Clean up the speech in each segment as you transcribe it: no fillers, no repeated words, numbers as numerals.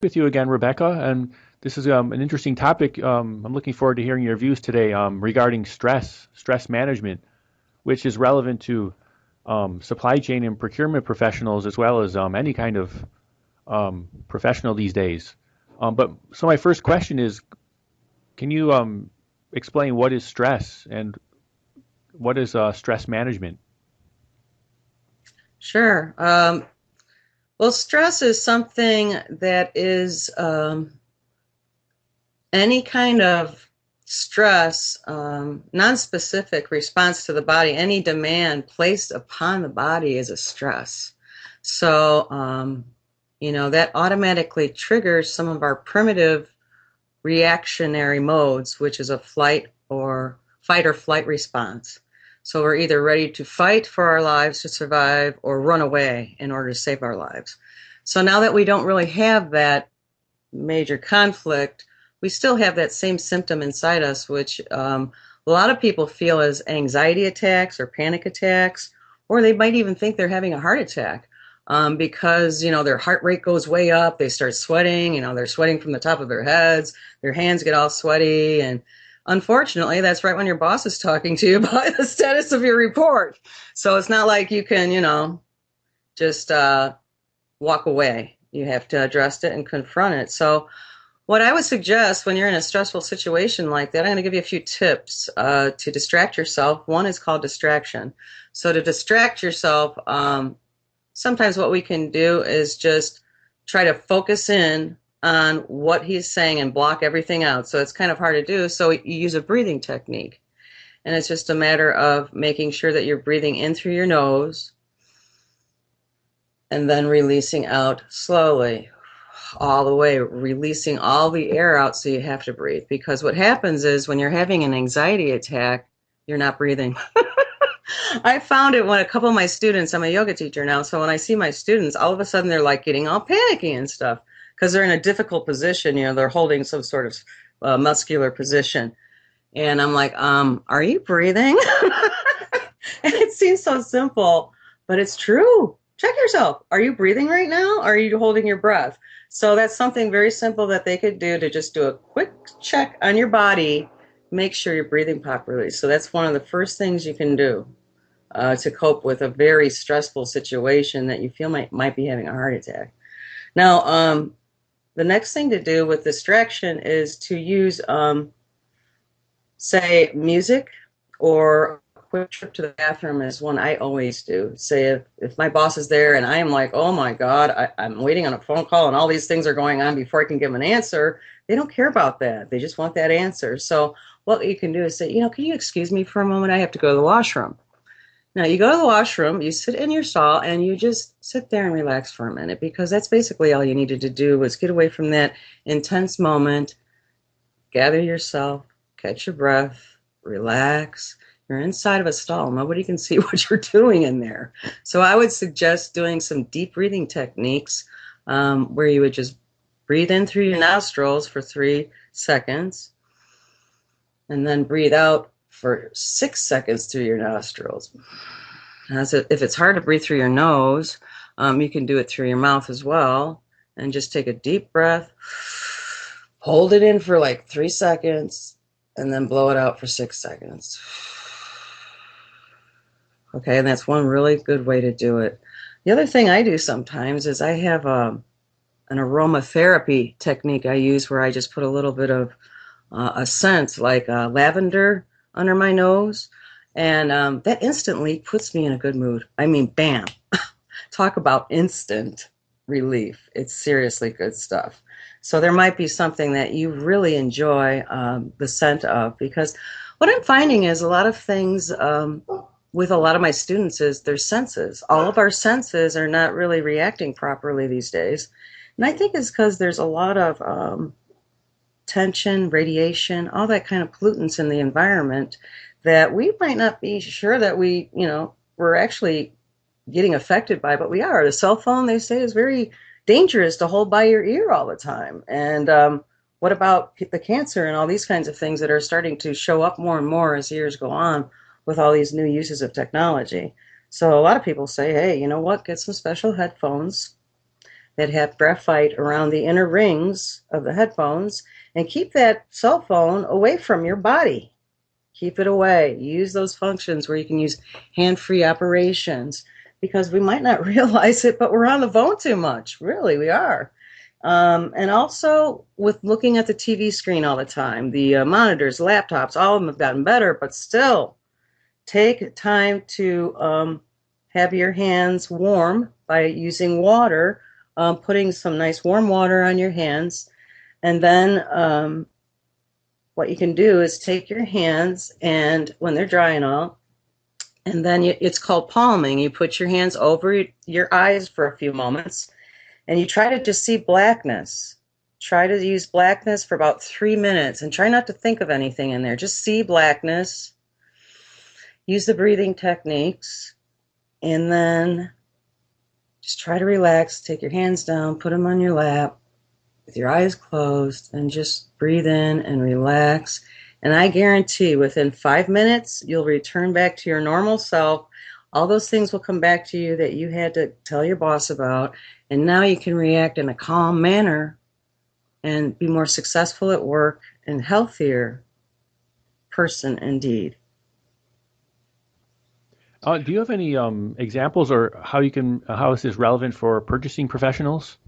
with you again, Rebecca, and this is an interesting topic. I'm looking forward to hearing your views today regarding stress management, which is relevant to supply chain and procurement professionals as well as any kind of professional these days. But so my first question is, can you explain what is stress and what is stress management? Sure. Well, stress is something that is any kind of stress, non-specific response to the body, any demand placed upon the body is a stress. So, that automatically triggers some of our primitive reactionary modes, which is a fight or flight response. So we're either ready to fight for our lives to survive or run away in order to save our lives. So now that we don't really have that major conflict, we still have that same symptom inside us, which a lot of people feel as anxiety attacks or panic attacks, or they might even think they're having a heart attack because, their heart rate goes way up. They start sweating, they're sweating from the top of their heads. Their hands get all sweaty. And unfortunately, that's right when your boss is talking to you about the status of your report. So it's not like you can, just walk away. You have to address it and confront it. So what I would suggest when you're in a stressful situation like that, I'm going to give you a few tips to distract yourself. One is called distraction. So to distract yourself, sometimes what we can do is just try to focus in on what he's saying and block everything out. So it's kind of hard to do. So you use a breathing technique. And it's just a matter of making sure that you're breathing in through your nose and then releasing out slowly, all the way, releasing all the air out so you have to breathe. Because what happens is when you're having an anxiety attack, you're not breathing. I found it when a couple of my students, I'm a yoga teacher now, so when I see my students, all of a sudden they're like getting all panicky and stuff because they're in a difficult position. They're holding some sort of muscular position. And I'm like, are you breathing? And it seems so simple, but it's true. Check yourself. Are you breathing right now? Or are you holding your breath? So that's something very simple that they could do to just do a quick check on your body, make sure you're breathing properly. So that's one of the first things you can do to cope with a very stressful situation that you feel might be having a heart attack. Now, the next thing to do with distraction is to use, say, music, or a quick trip to the bathroom is one I always do. Say if my boss is there and I am like, oh my God, I'm waiting on a phone call and all these things are going on before I can give them an answer, they don't care about that. They just want that answer. So what you can do is say, can you excuse me for a moment? I have to go to the washroom. Now, you go to the washroom, you sit in your stall, and you just sit there and relax for a minute, because that's basically all you needed to do was get away from that intense moment, gather yourself, catch your breath, relax. You're inside of a stall. Nobody can see what you're doing in there. So I would suggest doing some deep breathing techniques where you would just breathe in through your nostrils for 3 seconds, and then breathe out for 6 seconds through your nostrils. If it's hard to breathe through your nose, you can do it through your mouth as well. And just take a deep breath, hold it in for like 3 seconds, and then blow it out for 6 seconds. Okay, and that's one really good way to do it. The other thing I do sometimes is I have an aromatherapy technique I use where I just put a little bit of a scent like lavender under my nose, and that instantly puts me in a good mood. I mean, bam. Talk about instant relief. It's seriously good stuff. So there might be something that you really enjoy the scent of, because what I'm finding is a lot of things with a lot of my students is their senses. All of our senses are not really reacting properly these days. And I think it's because there's a lot of tension, radiation, all that kind of pollutants in the environment that we might not be sure that we're actually getting affected by, but we are. The cell phone, they say, is very dangerous to hold by your ear all the time. And what about the cancer and all these kinds of things that are starting to show up more and more as years go on with all these new uses of technology? So a lot of people say, hey, you know what, get some special headphones that have graphite around the inner rings of the headphones, and keep that cell phone away from your body. Keep it away. Use those functions where you can use hand-free operations, because we might not realize it, but we're on the phone too much. Really, we are. And also with looking at the TV screen all the time, the monitors, laptops, all of them have gotten better, but still take time to have your hands warm by using water, putting some nice warm water on your hands. And then what you can do is take your hands, and when they're dry and all, and then it's called palming. You put your hands over your eyes for a few moments, and you try to just see blackness. Try to use blackness for about 3 minutes, and try not to think of anything in there. Just see blackness. Use the breathing techniques, and then just try to relax. Take your hands down, put them on your lap with your eyes closed, and just breathe in and relax. And I guarantee within 5 minutes, you'll return back to your normal self. All those things will come back to you that you had to tell your boss about. And now you can react in a calm manner and be more successful at work and healthier person indeed. Do you have any examples, or how is this relevant for purchasing professionals?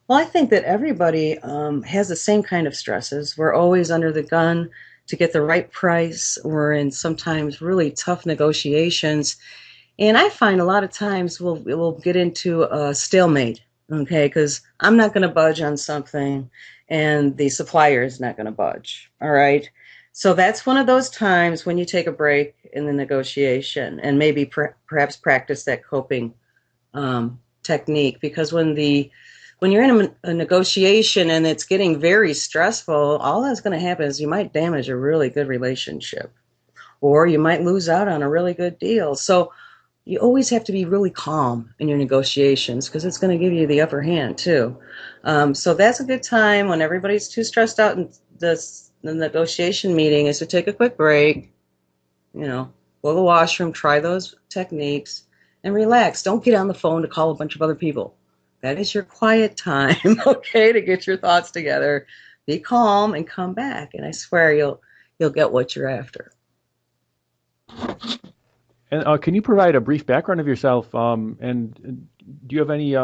Well, I think that everybody has the same kind of stresses. We're always under the gun to get the right price. We're in sometimes really tough negotiations. And I find a lot of times we'll get into a stalemate, okay, because I'm not going to budge on something and the supplier is not going to budge, all right? So that's one of those times when you take a break in the negotiation and maybe perhaps practice that coping technique, because when you're in a negotiation and it's getting very stressful, all that's going to happen is you might damage a really good relationship, or you might lose out on a really good deal. So you always have to be really calm in your negotiations, because it's going to give you the upper hand too. So that's a good time when everybody's too stressed out in the negotiation meeting, is to take a quick break, go to the washroom, try those techniques, and relax. Don't get on the phone to call a bunch of other people. That is your quiet time, okay, to get your thoughts together. Be calm and come back, and I swear you'll get what you're after. And can you provide a brief background of yourself? And do you have any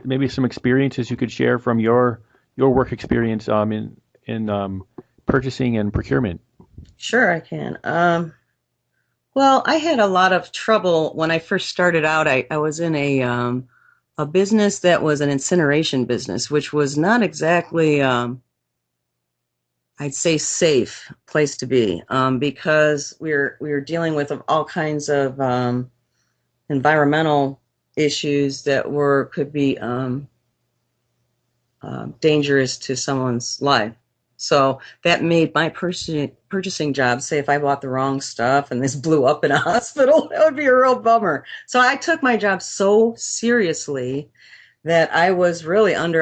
maybe some experiences you could share from your work experience in purchasing and procurement? Sure, I can. Well, I had a lot of trouble when I first started out. I was in a business that was an incineration business, which was not exactly, I'd say, safe place to be, because we were dealing with all kinds of environmental issues that could be dangerous to someone's life. So that made my purchasing job, say if I bought the wrong stuff and this blew up in a hospital, that would be a real bummer. So I took my job so seriously that I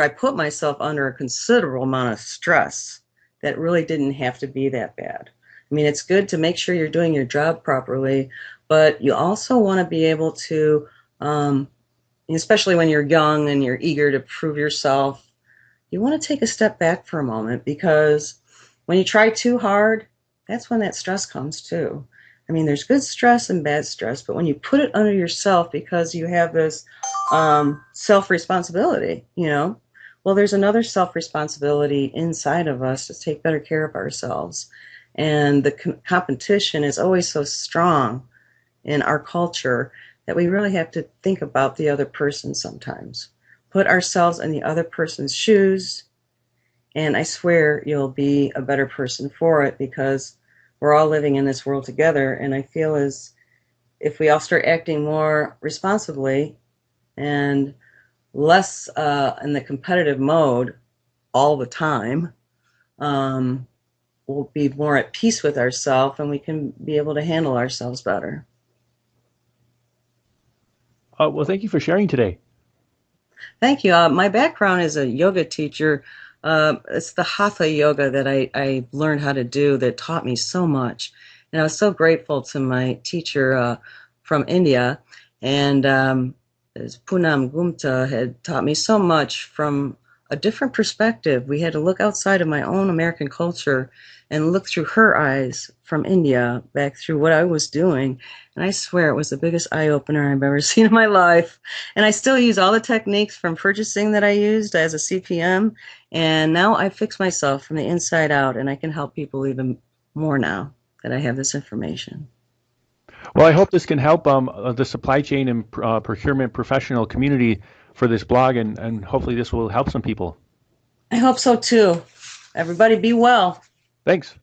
put myself under a considerable amount of stress that really didn't have to be that bad. I mean, it's good to make sure you're doing your job properly, but you also want to be able to, especially when you're young and you're eager to prove yourself, you want to take a step back for a moment, because when you try too hard, that's when that stress comes too. I mean, there's good stress and bad stress, but when you put it under yourself because you have this self-responsibility, well, there's another self-responsibility inside of us to take better care of ourselves. And the competition is always so strong in our culture that we really have to think about the other person sometimes. Put ourselves in the other person's shoes, and I swear you'll be a better person for it, because we're all living in this world together, and I feel as if we all start acting more responsibly and less in the competitive mode all the time, we'll be more at peace with ourselves, and we can be able to handle ourselves better. Well, thank you for sharing today. Thank you. My background is a yoga teacher. It's the Hatha yoga that I learned how to do that taught me so much. And I was so grateful to my teacher from India. And As Punam Gupta had taught me so much from a different perspective. We had to look outside of my own American culture and look through her eyes from India back through what I was doing. And I swear it was the biggest eye opener I've ever seen in my life. And I still use all the techniques from purchasing that I used as a CPM. And now I fix myself from the inside out, and I can help people even more now that I have this information. Well, I hope this can help the supply chain and procurement professional community for this blog, and hopefully this will help some people. I hope so too. Everybody be well. Thanks.